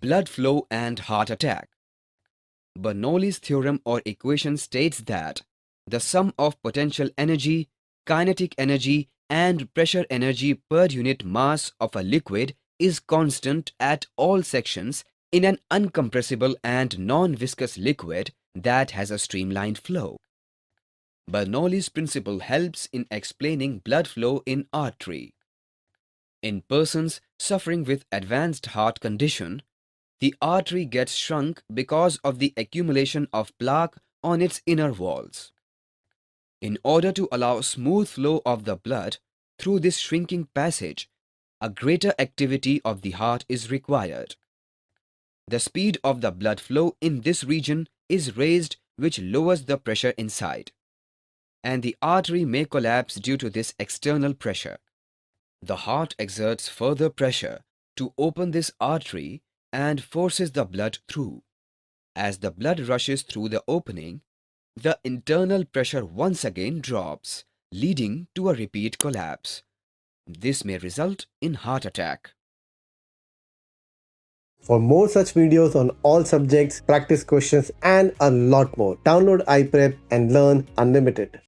Blood flow and heart attack. Bernoulli's theorem or equation states that the sum of potential energy, kinetic energy, and pressure energy per unit mass of a liquid is constant at all sections in an uncompressible and non-viscous liquid that has a streamlined flow. Bernoulli's principle helps in explaining blood flow in artery. In persons suffering with advanced heart condition, the artery gets shrunk because of the accumulation of plaque on its inner walls. In order to allow smooth flow of the blood through this shrinking passage, a greater activity of the heart is required. The speed of the blood flow in this region is raised, which lowers the pressure inside, and the artery may collapse due to this external pressure. The heart exerts further pressure to open this artery and forces the blood through. As the blood rushes through the opening, the internal pressure once again drops, leading to a repeat collapse. This may result in heart attack. For more such videos on all subjects, practice questions, and a lot more, download iPrep and learn unlimited.